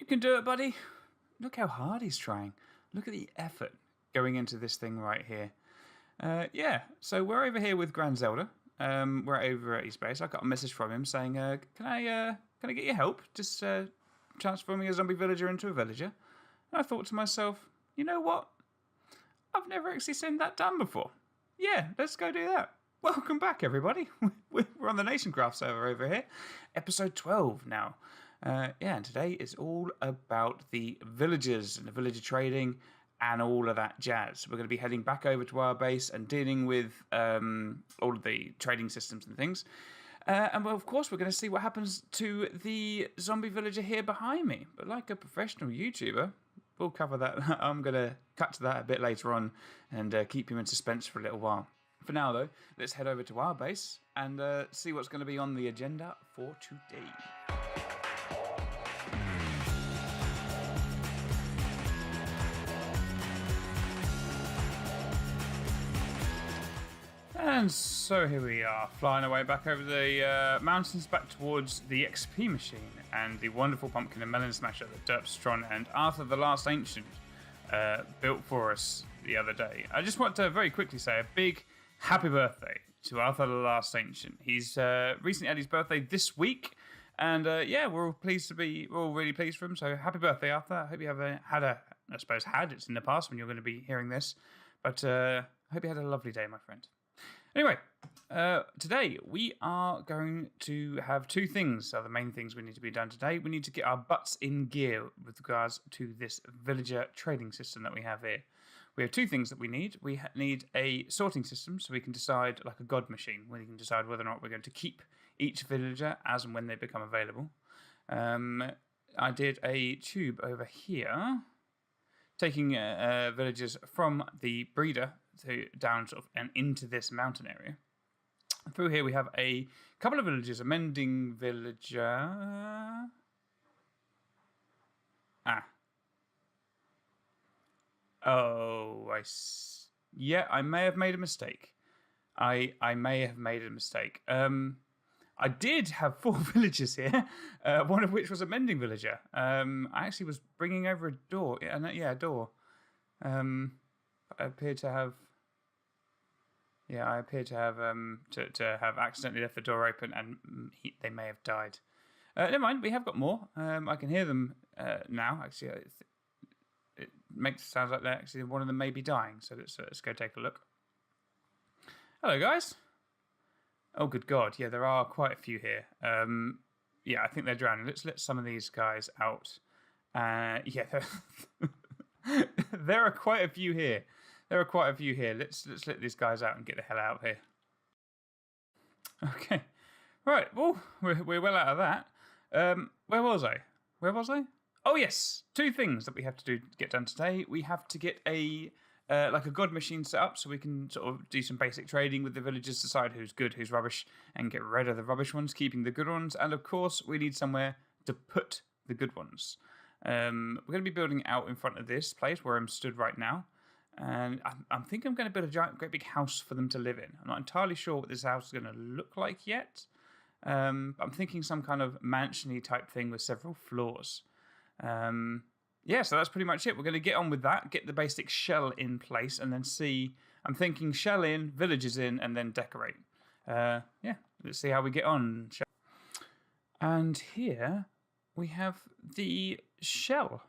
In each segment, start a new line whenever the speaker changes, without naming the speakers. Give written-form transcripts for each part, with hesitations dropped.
You can do it, buddy. Look how hard he's trying. Look at the effort going into this thing right here. Yeah, so we're over here with Grand Zelda. We're over at his base. I got a message from him saying, can I get your help? Just transforming a zombie villager into a villager. And I thought to myself, you know what? I've never actually seen that done before. Yeah, let's go do that. Welcome back, everybody. We're on the NationCraft server over here. Episode 12 now. And today is all about the villagers and the villager trading and all of that jazz. We're going to be heading back over to our base and dealing with all of the trading systems and things. And well, of course, we're going to see what happens to the zombie villager here behind me. But like a professional YouTuber, we'll cover that. I'm going to cut to that a bit later on and keep you in suspense for a little while. For now, though, let's head over to our base and see what's going to be on the agenda for today. And so here we are, flying away back over the mountains back towards the XP machine and the wonderful pumpkin and melon smasher that Derpstron and Arthur the Last Ancient built for us the other day. I just want to very quickly say a big happy birthday to Arthur the Last Ancient. He's recently had his birthday this week, and yeah, we're all really pleased for him. So happy birthday, Arthur! I hope you have it's in the past when you're going to be hearing this, but I hope you had a lovely day, my friend. Anyway, today we are going to have two things, are the main things we need to be done today. We need to get our butts in gear with regards to this villager trading system that we have here. We have two things that we need. We need a sorting system so we can decide, like a god machine, where you can decide whether or not we're going to keep each villager as and when they become available. I did a tube over here, taking villagers from the breeder down sort of and into this mountain area. Through here we have a couple of villagers, a mending villager. Yeah, I may have made a mistake. I may have made a mistake. I did have 4 villagers here, one of which was a mending villager. I actually was bringing over a door. A door. I appear to have to have accidentally left the door open, and they may have died. Never mind, we have got more. I can hear them now. Actually, it sounds like one of them may be dying. So let's go take a look. Hello, guys. Oh, good God! Yeah, there are quite a few here. Yeah, I think they're drowning. Let's let some of these guys out. Yeah, there are quite a few here. Let's let these guys out and get the hell out of here. Okay. Right, well, we're well out of that. Where was I? Oh, yes. 2 things that we have to get done today. We have to get a god machine set up so we can sort of do some basic trading with the villagers, decide who's good, who's rubbish, and get rid of the rubbish ones, keeping the good ones. And, of course, we need somewhere to put the good ones. We're going to be building out in front of this place where I'm stood right now. And I'm thinking I'm going to build a great big house for them to live in. I'm not entirely sure what this house is going to look like yet. I'm thinking some kind of mansion-y type thing with several floors. Yeah, so that's pretty much it. We're going to get on with that, get the basic shell in place, and then see. I'm thinking shell in, villages in, and then decorate. Yeah, let's see how we get on. And here we have the shell.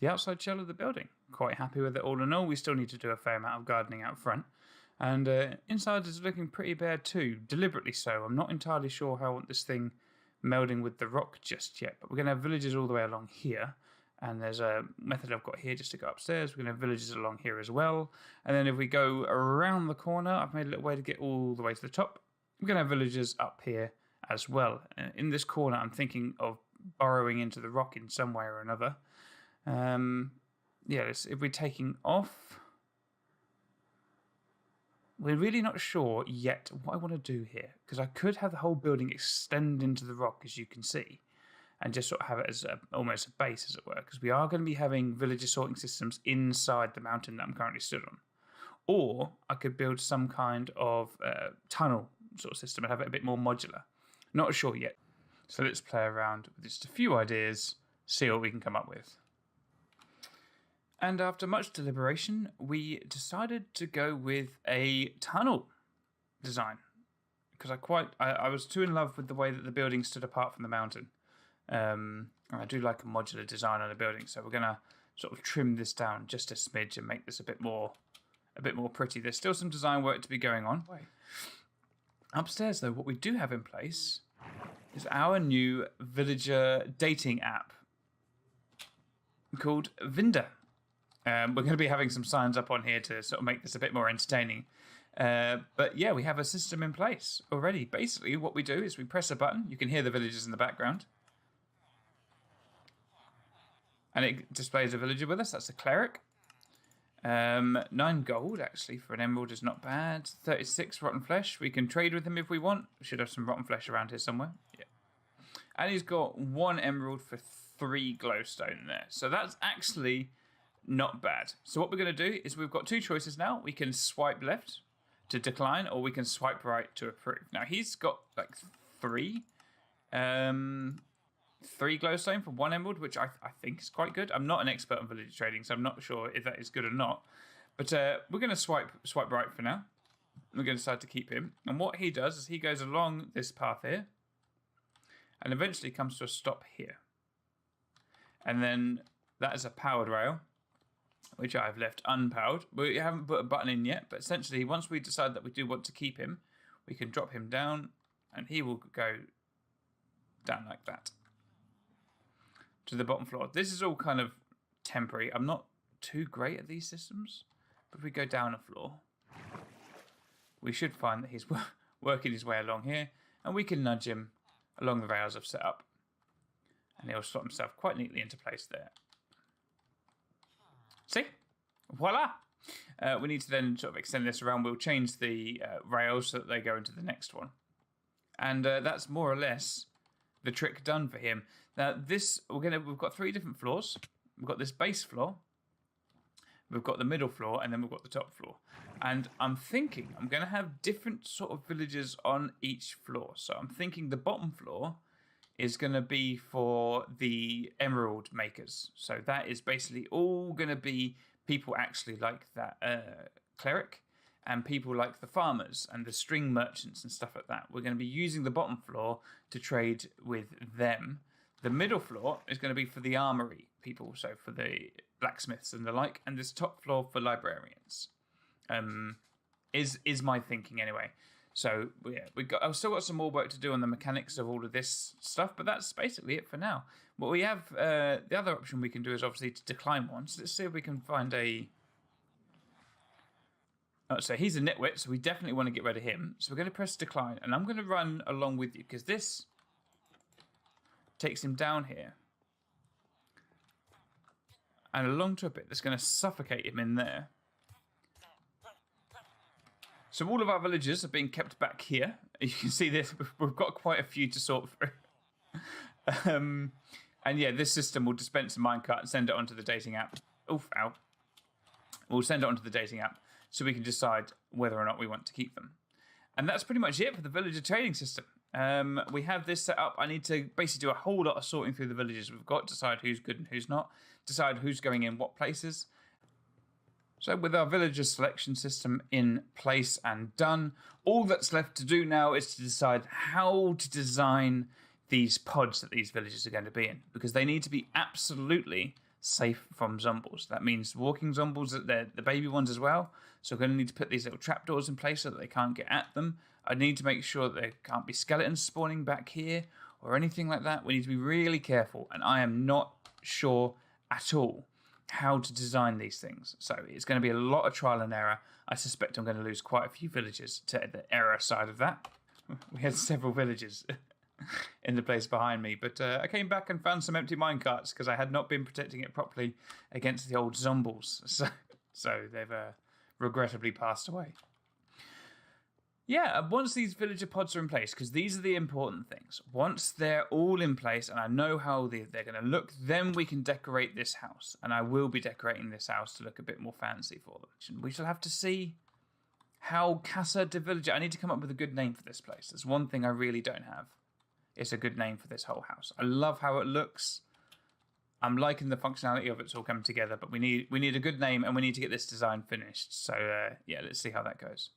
The outside shell of the building. Quite happy with it all in all. We still need to do a fair amount of gardening out front. And inside is looking pretty bare too, deliberately so. I'm not entirely sure how I want this thing melding with the rock just yet. But we're going to have villagers all the way along here. And there's a method I've got here just to go upstairs. We're going to have villagers along here as well. And then if we go around the corner, I've made a little way to get all the way to the top. We're going to have villagers up here as well. In this corner, I'm thinking of burrowing into the rock in some way or another. Yeah, if we're taking off, we're really not sure yet what I want to do here, because I could have the whole building extend into the rock, as you can see, and just sort of have it as almost a base, as it were, because we are going to be having villager sorting systems inside the mountain that I'm currently stood on. Or I could build some kind of tunnel sort of system and have it a bit more modular. Not sure yet. So let's play around with just a few ideas see what we can come up with. And after much deliberation, we decided to go with a tunnel design. Because I was too in love with the way that the building stood apart from the mountain. And I do like a modular design on a building, so we're going to sort of trim this down just a smidge and make this a bit more pretty. There's still some design work to be going on. Upstairs, though, what we do have in place is our new villager dating app called Vinda. We're going to be having some signs up on here to sort of make this a bit more entertaining. But yeah, we have a system in place already. Basically, what we do is we press a button. You can hear the villagers in the background. And it displays a villager with us. That's a cleric. 9 gold, actually, for an emerald is not bad. 36 rotten flesh. We can trade with him if we want. We should have some rotten flesh around here somewhere. Yeah. And he's got 1 emerald for 3 glowstone there. So that's actually not bad. So what we're going to do is we've got 2 choices now. We can swipe left to decline, or we can swipe right to approve. Now, he's got like 3 glowstone for 1 emerald, which I think is quite good. I'm not an expert on villager trading, so I'm not sure if that is good or not. But we're going to swipe right for now. We're going to decide to keep him. And what he does is he goes along this path here and eventually comes to a stop here. And then that is a powered rail, which I've left unpowered. We haven't put a button in yet, but essentially once we decide that we do want to keep him, we can drop him down and he will go down like that to the bottom floor. This is all kind of temporary. I'm not too great at these systems, but if we go down a floor, we should find that he's working his way along here, and we can nudge him along the rails I've set up, and he'll slot himself quite neatly into place there. See? Voila! We need to then sort of extend this around. We'll change the rails so that they go into the next one. And that's more or less the trick done for him. Now this, we've got 3 different floors. We've got this base floor, we've got the middle floor, and then we've got the top floor. And I'm thinking I'm going to have different sort of villagers on each floor. So I'm thinking the bottom floor is going to be for the emerald makers. So that is basically all going to be people actually like that cleric, and people like the farmers and the string merchants and stuff like that. We're going to be using the bottom floor to trade with them. The middle floor is going to be for the armory people, so for the blacksmiths and the like, and this top floor for librarians. Is my thinking anyway. So yeah, I've still got some more work to do on the mechanics of all of this stuff, but that's basically it for now. But we have the other option we can do is obviously to decline one. So let's see if we can find a. Oh, so he's a nitwit, so we definitely want to get rid of him. So we're going to press decline, and I'm going to run along with you because this takes him down here and along to a bit that's going to suffocate him in there. So all of our villagers are being kept back here. You can see this. We've got quite a few to sort through. And yeah, this system will dispense a minecart and send it onto the dating app. Oof, ow. We'll send it onto the dating app so we can decide whether or not we want to keep them. And that's pretty much it for the villager trading system. We have this set up. I need to basically do a whole lot of sorting through the villagers we've got, decide who's good and who's not, decide who's going in what places. So with our villager selection system in place and done, all that's left to do now is to decide how to design these pods that these villagers are going to be in, because they need to be absolutely safe from zombies. That means walking zombies, they're the baby ones as well. So we're going to need to put these little trapdoors in place so that they can't get at them. I need to make sure that there can't be skeletons spawning back here or anything like that. We need to be really careful, and I am not sure at all how to design these things. So it's going to be a lot of trial and error. I suspect I'm going to lose quite a few villagers to the error side of that. We had several villagers in the place behind me, but I came back and found some empty minecarts because I had not been protecting it properly against the old zombies. So they've regrettably passed away. Yeah, once these villager pods are in place, because these are the important things, once they're all in place and I know how they're going to look, then we can decorate this house. And I will be decorating this house to look a bit more fancy for them. We shall have to see how Casa de Villager... I need to come up with a good name for this place. There's one thing I really don't have. It's a good name for this whole house. I love how it looks, I'm liking the functionality of it's all coming together, but we need a good name and we need to get this design finished. So yeah, let's see how that goes.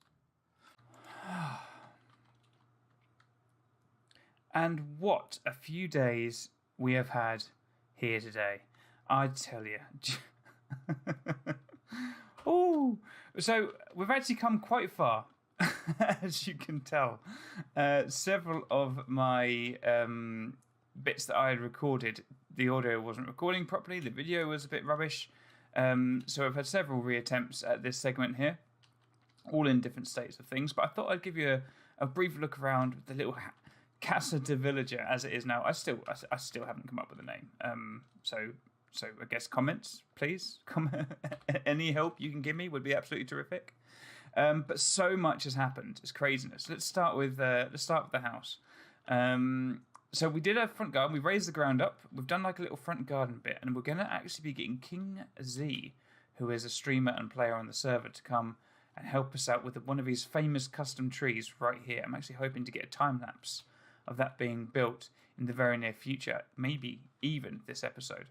And what a few days we have had here today, I tell you. Oh, so we've actually come quite far, as you can tell. Several of my bits that I had recorded, the audio wasn't recording properly, the video was a bit rubbish. So I've had several reattempts at this segment here, all in different states of things. But I thought I'd give you a brief look around the little Casa de Villager as it is now. I still haven't come up with a name. So I guess comments, please. Any help you can give me would be absolutely terrific. But so much has happened. It's craziness. Let's start with the house. So we did a front garden. We raised the ground up. We've done like a little front garden bit, and we're going to actually be getting King Z, who is a streamer and player on the server, to come and help us out with one of his famous custom trees right here. I'm actually hoping to get a time lapse of that being built in the very near future, maybe even this episode.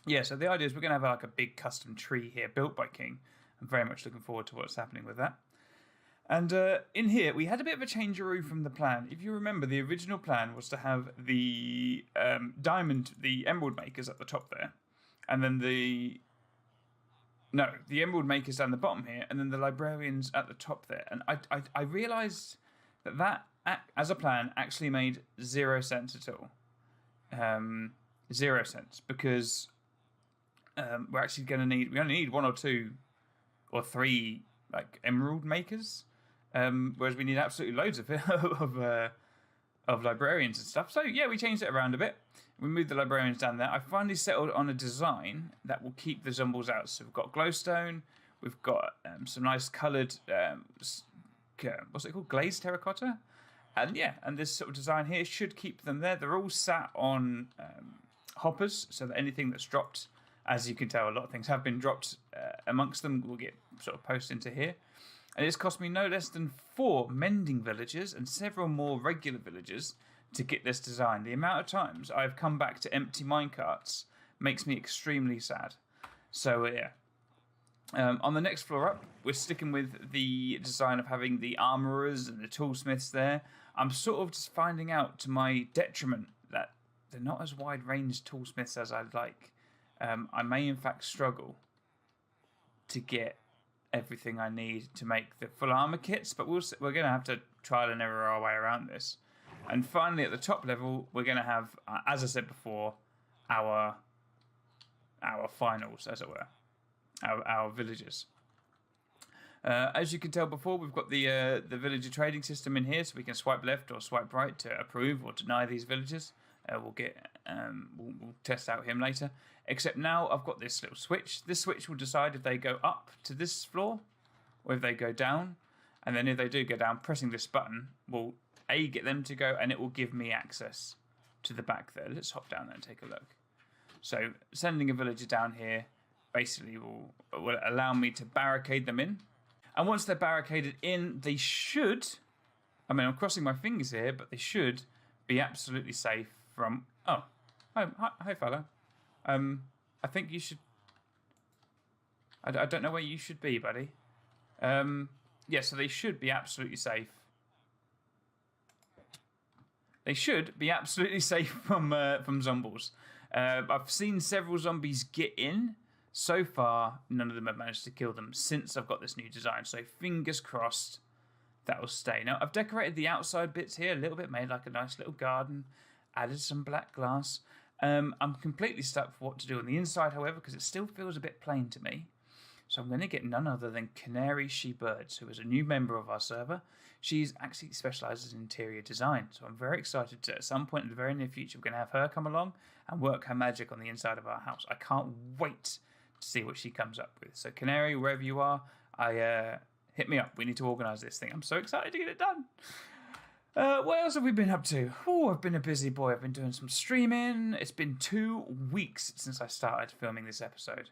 Yeah, so the idea is we're going to have like a big custom tree here built by King. I'm very much looking forward to what's happening with that. And in here, we had a bit of a changearoo from the plan. If you remember, the original plan was to have the the emerald makers at the top there. And then the emerald makers down the bottom here, and then the librarians at the top there. And I realised that as a plan, actually made 0 sense at all. 0 sense, because we're actually going to need... We only need 1 or 2 or 3 like emerald makers. Whereas we need absolutely loads of librarians and stuff. So yeah, we changed it around a bit. We moved the librarians down there. I finally settled on a design that will keep the zombies out. So we've got glowstone. We've got some nice coloured, what's it called? Glazed terracotta. And yeah, and this sort of design here should keep them there. They're all sat on hoppers, so that anything that's dropped, as you can tell, a lot of things have been dropped amongst them, will get sort of posted into here. And it's cost me no less than 4 mending villagers and several more regular villagers to get this design. The amount of times I've come back to empty minecarts makes me extremely sad. So yeah. On the next floor up, we're sticking with the design of having the armourers and the toolsmiths there. I'm sort of just finding out, to my detriment, that they're not as wide-ranged toolsmiths as I'd like. I may in fact struggle to get everything I need to make the full armor kits, but we're going to have to trial and error our way around this. And finally, at the top level, we're going to have, as I said before, our finals, as it were, our villagers. As you can tell before, we've got the villager trading system in here, so we can swipe left or swipe right to approve or deny these villagers. We'll test out him later. Except now I've got this little switch. This switch will decide if they go up to this floor or if they go down. And then if they do go down, pressing this button will get them to go, and it will give me access to the back there. Let's hop down there and take a look. So sending a villager down here basically will allow me to barricade them in. And once they're barricaded in, they should, I mean, I'm crossing my fingers here, but they should be absolutely safe from... Oh, hi fella. I think you should... I don't know where you should be, buddy. Yeah, so they should be absolutely safe. They should be absolutely safe from zombies. I've seen several zombies get in. So far, none of them have managed to kill them since I've got this new design. So fingers crossed that will stay. Now, I've decorated the outside bits here a little bit, made like a nice little garden, added some black glass. I'm completely stuck for what to do on the inside, however, because it still feels a bit plain to me. So I'm going to get none other than Canary She-Birds, who is a new member of our server. She's actually specialises in interior design, so I'm very excited to, at some point in the very near future, we're going to have her come along and work her magic on the inside of our house. I can't wait to see what she comes up with. So Canary, wherever you are, hit me up. We need to organise this thing. I'm so excited to get it done. What else have we been up to? Oh, I've been a busy boy. I've been doing some streaming. It's been 2 weeks since I started filming this episode.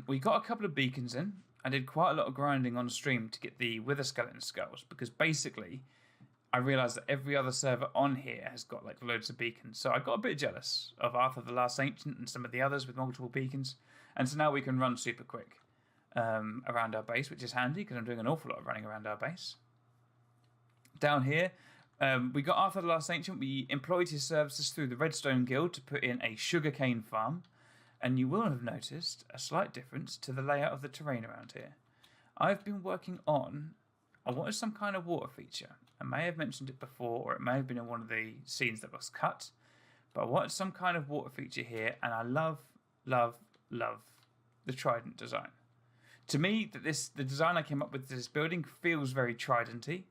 We got a couple of beacons in. I did quite a lot of grinding on stream to get the Wither Skeleton skulls, because basically I realised that every other server on here has got like loads of beacons. So I got a bit jealous of Arthur the Last Ancient and some of the others with multiple beacons. And so now we can run super quick around our base, which is handy because I'm doing an awful lot of running around our base. Down here, we got Arthur the Last Ancient. We employed his services through the Redstone Guild to put in a sugarcane farm. And you will have noticed a slight difference to the layout of the terrain around here. I've been working on, I wanted some kind of water feature. I may have mentioned it before, or it may have been in one of the scenes that was cut. But I wanted some kind of water feature here, and I love, love, love the trident design. To me, the design I came up with this building feels very tridenty,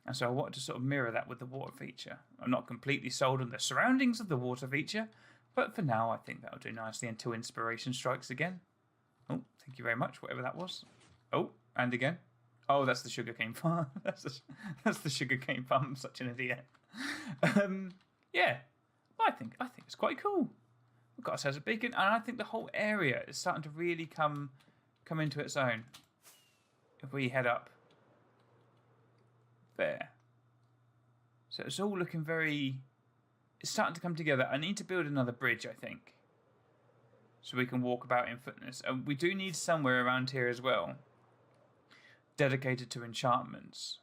and so I wanted to sort of mirror that with the water feature. I'm not completely sold on the surroundings of the water feature, but for now I think that'll do nicely until inspiration strikes again. Oh, thank you very much, whatever that was. Oh, and again. Oh, that's the sugarcane farm. that's the sugarcane farm. I'm such an idiot. Yeah, I think it's quite cool. We've got ourselves a beacon, and I think the whole area is starting to really come into its own. If we head up there, so it's all looking very. It's starting to come together. I need to build another bridge, I think, so we can walk about in footness. And we do need somewhere around here as well dedicated to enchantments,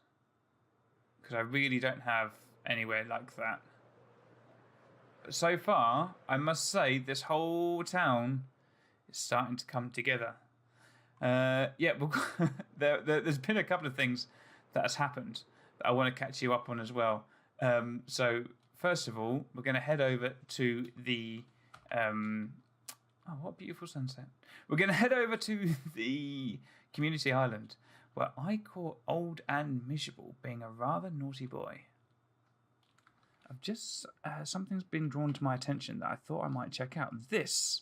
because I really don't have anywhere like that. But so far, I must say, this whole town is starting to come together. Yeah, there's been a couple of things that has happened that I want to catch you up on as well. So first of all, we're going to head over to the oh, what a beautiful sunset. We're going to head over to the community island, where I caught Old and Miserable being a rather naughty boy. I've just something's been drawn to my attention that I thought I might check out. This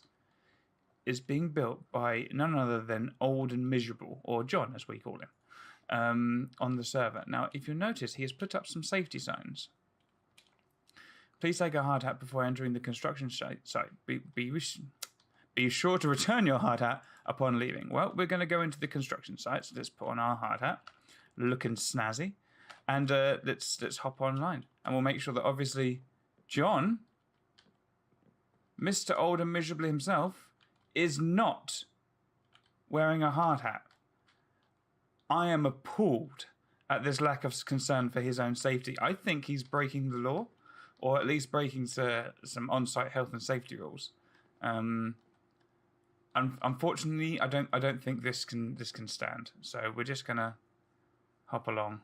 is being built by none other than Old and Miserable, or John as we call him, on the server. Now, if you notice, he has put up some safety signs. Please take a hard hat before entering the construction site. Be sure to return your hard hat upon leaving. Well, we're going to go into the construction site, so let's put on our hard hat, looking snazzy, and let's hop online, and we'll make sure that obviously John, Mr. Old and Miserable himself, is not wearing a hard hat. I am appalled at this lack of concern for his own safety. I think he's breaking the law, or at least breaking some on-site health and safety rules. Unfortunately, I don't think this can stand. So we're just gonna hop along.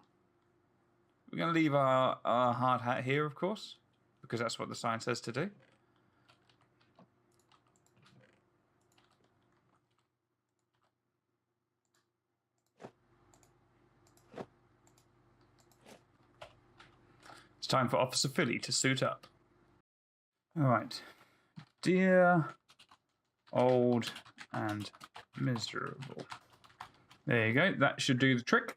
We're gonna leave our hard hat here, of course, because that's what the sign says to do. It's time for Officer Philly to suit up. All right, dear Old and Miserable. There you go. That should do the trick.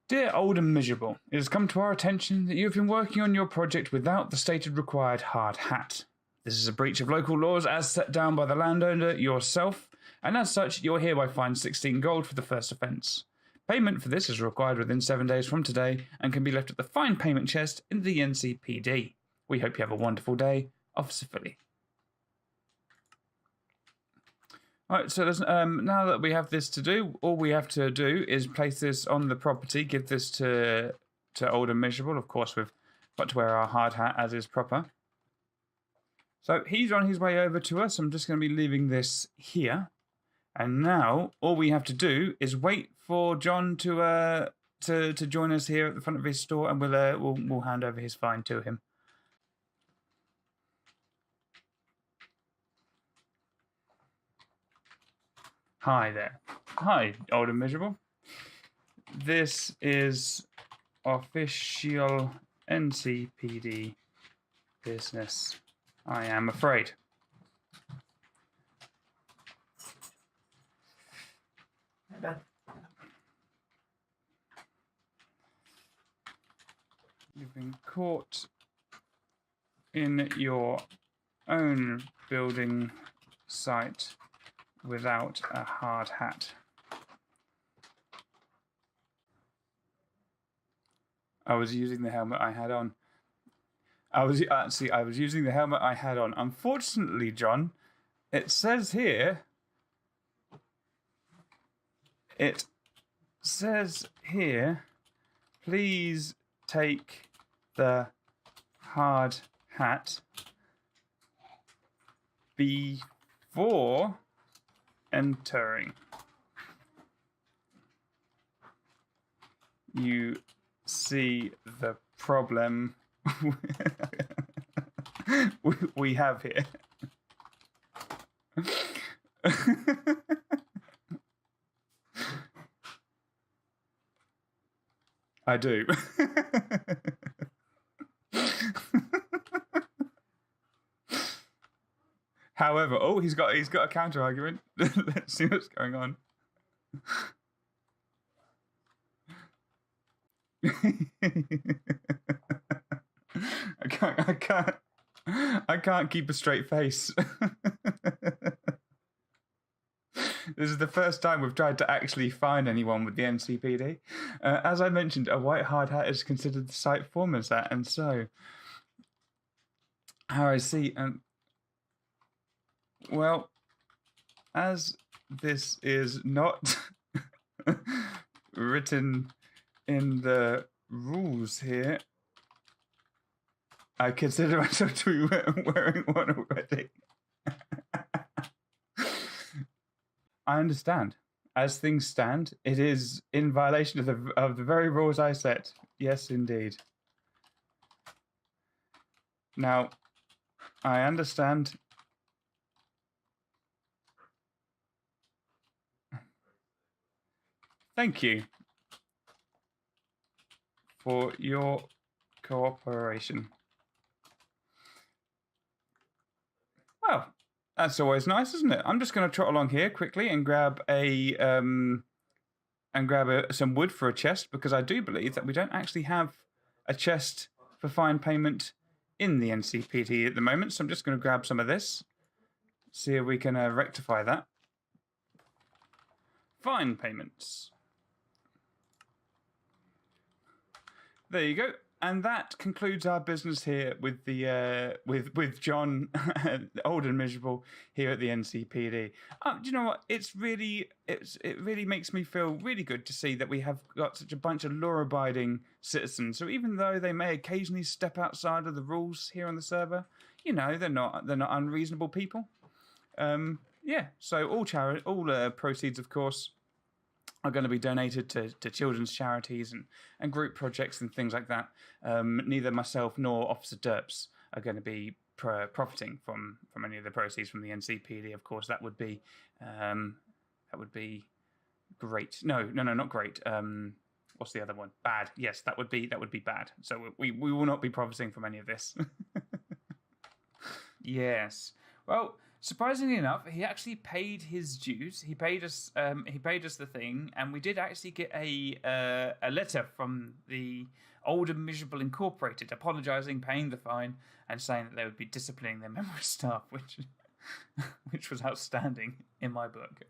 Dear Old and Miserable, it has come to our attention that you have been working on your project without the stated required hard hat. This is a breach of local laws as set down by the landowner yourself, and as such, you're hereby fined 16 gold for the first offence. Payment for this is required within 7 days from today and can be left at the fine payment chest in the NCPD. We hope you have a wonderful day. Officer Philly. Alright, so now that we have this to do, all we have to do is place this on the property, give this to Old and Miserable. Of course, we've got to wear our hard hat as is proper. So he's on his way over to us. I'm just going to be leaving this here. And now all we have to do is wait for John to join us here at the front of his store, and we'll hand over his fine to him. Hi there. Hi, Old and Miserable. This is official NCPD business, I am afraid. You've been caught in your own building site without a hard hat. I was using the helmet I had on. I was using the helmet I had on. Unfortunately, John, it says here. It says here, please take the hard hat before entering. You see the problem we have here. I do. However, he's got a counter argument. Let's see what's going on. I can't keep a straight face. This is the first time we've tried to actually find anyone with the NCPD. As I mentioned, a white hard hat is considered the site foreman's hat, and so how I see. Well, as this is not written in the rules here, I consider myself to be wearing one already. I understand. As things stand, it is in violation of the very rules I set. Yes, indeed. Now, I understand. Thank you for your cooperation. Well, that's always nice, isn't it? I'm just going to trot along here quickly and grab some wood for a chest, because I do believe that we don't actually have a chest for fine payment in the NCPD at the moment. So I'm just going to grab some of this, see if we can rectify that. Fine payments. There you go. And that concludes our business here with the with John, old and miserable, here at the NCPD. Do you know what? It really makes me feel really good to see that we have got such a bunch of law-abiding citizens. So even though they may occasionally step outside of the rules here on the server, you know, they're not unreasonable people. Yeah. So all proceeds, of course, are going to be donated to children's charities and group projects and things like that. Neither myself nor Officer Derps are going to be profiting from any of the proceeds from the NCPD. Of course, that would be great. No, not great. What's the other one? Bad. Yes, that would be bad. So we will not be profiting from any of this. Yes. Well, surprisingly enough, he actually paid his dues. He paid us the thing, and we did actually get a letter from the Old and Miserable Incorporated apologising, paying the fine, and saying that they would be disciplining their member staff, which was outstanding in my book.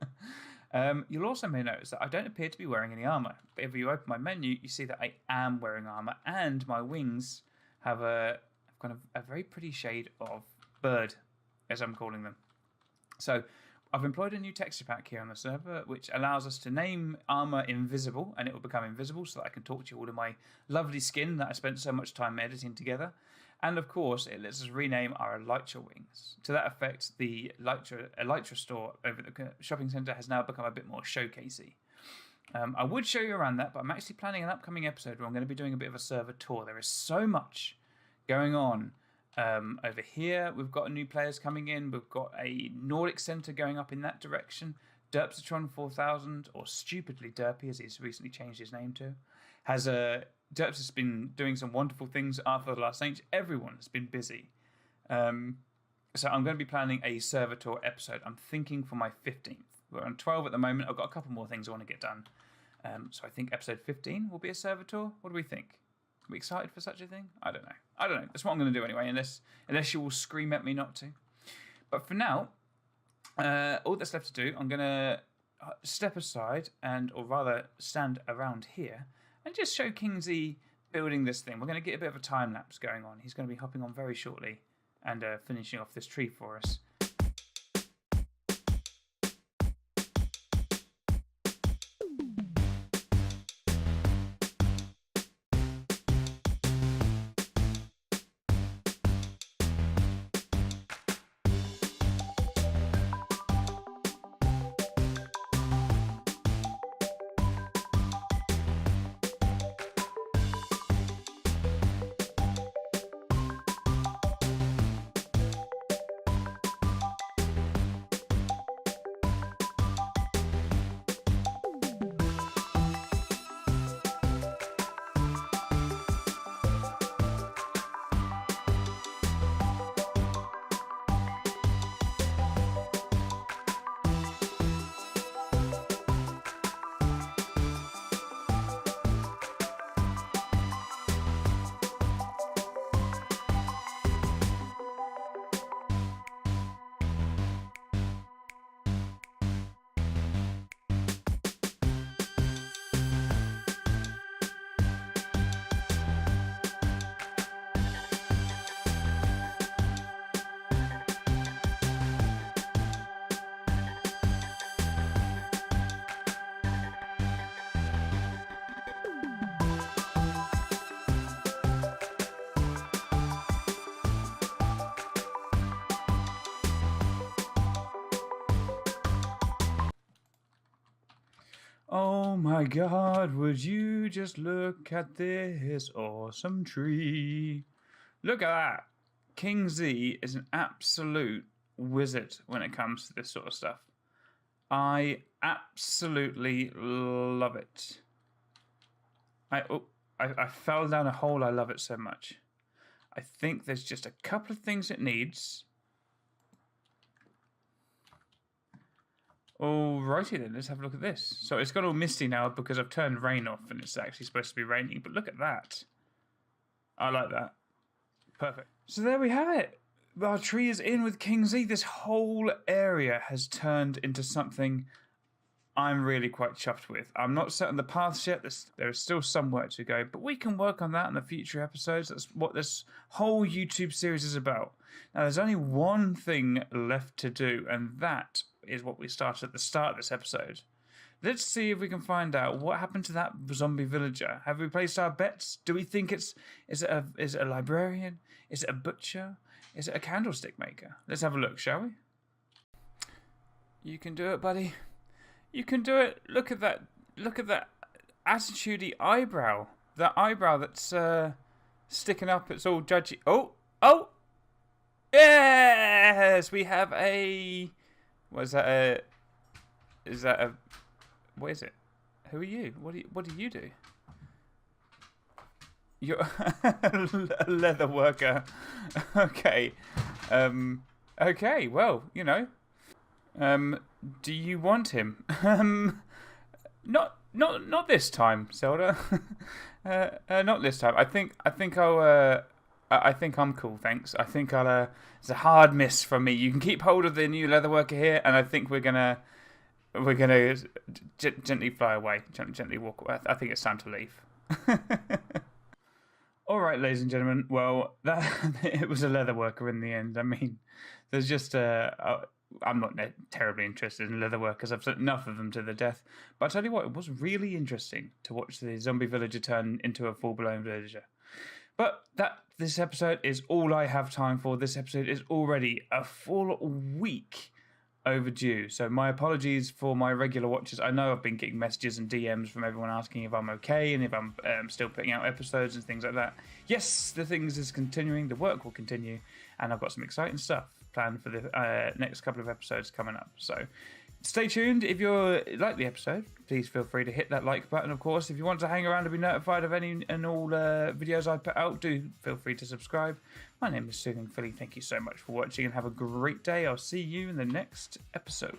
You'll also may notice that I don't appear to be wearing any armour. But if you open my menu, you see that I am wearing armour, and my wings have a very pretty shade of bird, as I'm calling them. So I've employed a new texture pack here on the server, which allows us to name armor invisible, and it will become invisible so that I can talk to you all in my lovely skin that I spent so much time editing together. And of course, it lets us rename our Elytra wings. To that effect, the Elytra store over at the shopping centre has now become a bit more showcasey. I would show you around that, but I'm actually planning an upcoming episode where I'm going to be doing a bit of a server tour. There is so much going on. Over here, we've got new players coming in. We've got a Nordic Centre going up in that direction. Derpsatron 4000, or Stupidly Derpy, as he's recently changed his name to, Derps has been doing some wonderful things after the last Saints. Everyone has been busy. So I'm going to be planning a server tour episode. I'm thinking for my 15th. We're on 12 at the moment. I've got a couple more things I want to get done. So I think episode 15 will be a server tour. What do we think? Are we excited for such a thing? I don't know. That's what I'm going to do anyway, unless you will scream at me not to. But for now, all that's left to do, I'm going to step aside or rather stand around here and just show Kingsley building this thing. We're going to get a bit of a time lapse going on. He's going to be hopping on very shortly and finishing off this tree for us. Oh my god, would you just look at this awesome tree? Look at that. King Z is an absolute wizard when it comes to this sort of stuff. I absolutely love it. I fell down a hole. I love it so much. I think there's just a couple of things it needs. Alrighty then, let's have a look at this. So it's got all misty now because I've turned rain off and it's actually supposed to be raining. But look at that. I like that. Perfect. So there we have it. Our tree is in with King Z. This whole area has turned into something I'm really quite chuffed with. I'm not set on the paths yet. There is still some work to go, but we can work on that in the future episodes. That's what this whole YouTube series is about. Now, there's only one thing left to do, and that is what we started at the start of this episode. Let's see if we can find out what happened to that zombie villager. Have we placed our bets? Do we think is it a librarian? Is it a butcher? Is it a candlestick maker? Let's have a look, shall we? You can do it, buddy. You can do it. Look at that. Look at that attitudey eyebrow. That eyebrow that's sticking up. It's all judgy. Oh! Yes! We have a... What is that? Is that a... What is it? Who are you? What do you do? You're a leather worker. Okay. Okay, well, you know. Do you want him? Not this time, Zelda. Not this time. I think I'm cool, thanks. I think it's a hard miss from me. You can keep hold of the new leather worker here, and I think we're gonna gently fly away, gently walk away. I think it's time to leave. All right, ladies and gentlemen. Well, it was a leather worker in the end. I mean, there's just I'm not terribly interested in leather workers. I've sent enough of them to the death. But I tell you what, it was really interesting to watch the zombie villager turn into a full-blown villager. But this episode is all I have time for. This episode is already a full week overdue. So my apologies for my regular watchers. I know I've been getting messages and DMs from everyone asking if I'm okay and if I'm still putting out episodes and things like that. Yes, the things is continuing. The work will continue. And I've got some exciting stuff planned for the next couple of episodes coming up. So stay tuned. If you like the episode, please feel free to hit that like button. Of course, if you want to hang around to be notified of any and all videos I put out, do feel free to subscribe. My name is SoothingFilly. Thank you so much for watching and have a great day. I'll see you in the next episode.